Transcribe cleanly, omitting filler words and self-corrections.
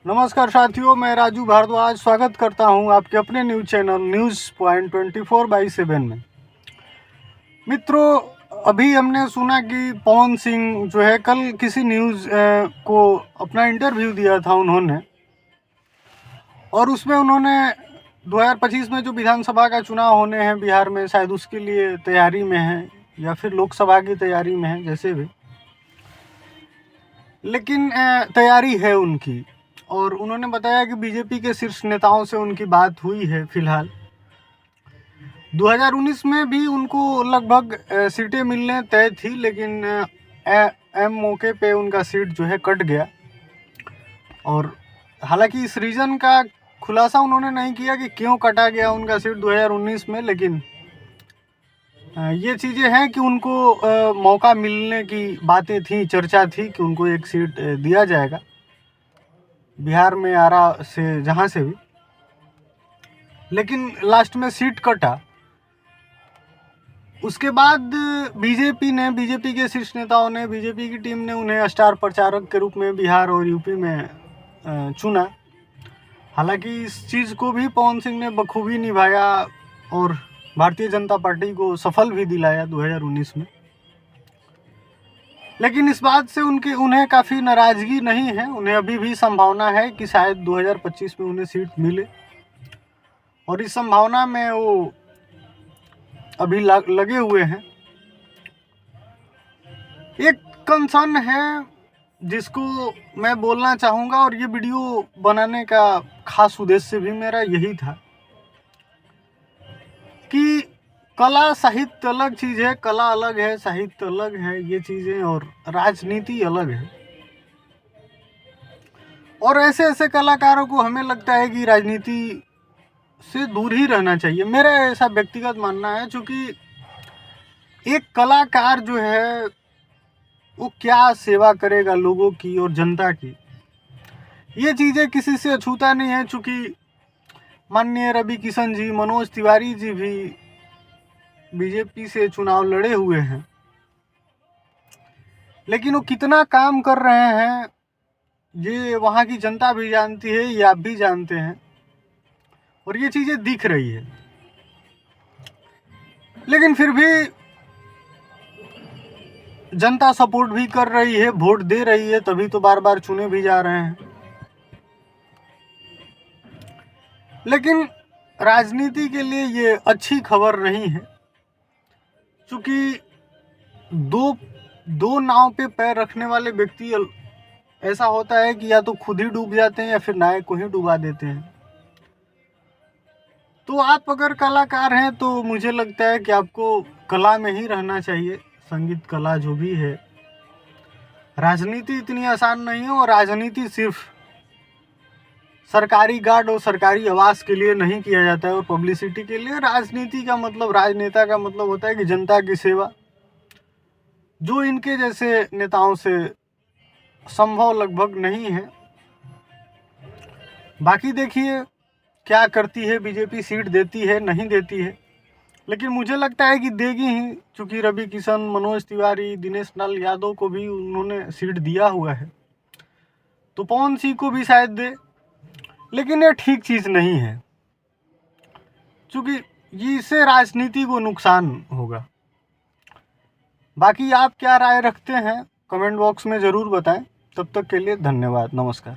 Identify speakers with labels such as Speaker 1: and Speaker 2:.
Speaker 1: नमस्कार साथियों, मैं राजू भारद्वाज स्वागत करता हूं आपके अपने न्यूज़ चैनल न्यूज़ पॉइंट 24/7 में। मित्रों, अभी हमने सुना कि पवन सिंह जो है कल किसी न्यूज़ को अपना इंटरव्यू दिया था उन्होंने, और उसमें उन्होंने 2025 में जो विधानसभा का चुनाव होने हैं बिहार में, शायद उसके लिए तैयारी में है या फिर लोकसभा की तैयारी में है, जैसे भी, लेकिन तैयारी है उनकी। और उन्होंने बताया कि बीजेपी के शीर्ष नेताओं से उनकी बात हुई है। फिलहाल 2019 में भी उनको लगभग सीटें मिलने तय थी, लेकिन एम मौके पे उनका सीट जो है कट गया। और हालांकि इस रीज़न का खुलासा उन्होंने नहीं किया कि क्यों कटा गया उनका सीट 2019 में, लेकिन ये चीज़ें हैं कि उनको मौका मिलने की बातें थी, चर्चा थी कि उनको एक सीट दिया जाएगा बिहार में, आरा से, जहाँ से भी, लेकिन लास्ट में सीट कटा। उसके बाद बीजेपी के शीर्ष नेताओं ने, बीजेपी की टीम ने उन्हें स्टार प्रचारक के रूप में बिहार और यूपी में चुना। हालांकि इस चीज़ को भी पवन सिंह ने बखूबी निभाया और भारतीय जनता पार्टी को सफल भी दिलाया 2019 में। लेकिन इस बात से उन्हें काफ़ी नाराज़गी नहीं है। उन्हें अभी भी संभावना है कि शायद 2025 में उन्हें सीट मिले, और इस संभावना में वो अभी लगे हुए हैं। एक कंसर्न है जिसको मैं बोलना चाहूँगा, और ये वीडियो बनाने का खास उद्देश्य भी मेरा यही था कि कला साहित्य अलग चीज़ है, कला अलग है, साहित्य अलग है, ये चीज़ें, और राजनीति अलग है। और ऐसे ऐसे कलाकारों को हमें लगता है कि राजनीति से दूर ही रहना चाहिए। मेरा ऐसा व्यक्तिगत मानना है, क्योंकि एक कलाकार जो है वो क्या सेवा करेगा लोगों की और जनता की, ये चीज़ें किसी से अछूता नहीं है। चूँकि माननीय रवि किशन जी, मनोज तिवारी जी भी बीजेपी से चुनाव लड़े हुए हैं, लेकिन वो कितना काम कर रहे हैं ये वहाँ की जनता भी जानती है, ये आप भी जानते हैं, और ये चीज़ें दिख रही है। लेकिन फिर भी जनता सपोर्ट भी कर रही है, वोट दे रही है, तभी तो बार बार चुने भी जा रहे हैं। लेकिन राजनीति के लिए ये अच्छी खबर नहीं है, क्योंकि दो नाव पे पैर रखने वाले व्यक्ति ऐसा होता है कि या तो खुद ही डूब जाते हैं या फिर नाव को ही डुबा देते हैं। तो आप अगर कलाकार हैं तो मुझे लगता है कि आपको कला में ही रहना चाहिए, संगीत कला जो भी है। राजनीति इतनी आसान नहीं है, और राजनीति सिर्फ सरकारी गार्ड और सरकारी आवास के लिए नहीं किया जाता है और पब्लिसिटी के लिए। राजनीति का मतलब, राजनेता का मतलब होता है कि जनता की सेवा, जो इनके जैसे नेताओं से संभव लगभग नहीं है। बाकी देखिए क्या करती है बीजेपी, सीट देती है नहीं देती है, लेकिन मुझे लगता है कि देगी ही, क्योंकि रवि किशन, मनोज तिवारी, दिनेश लाल यादव को भी उन्होंने सीट दिया हुआ है, तो पवन सिंह को भी शायद दे। लेकिन ये ठीक चीज़ नहीं है, क्योंकि इससे राजनीति को नुकसान होगा। बाकी आप क्या राय रखते हैं कमेंट बॉक्स में ज़रूर बताएं। तब तक के लिए धन्यवाद, नमस्कार।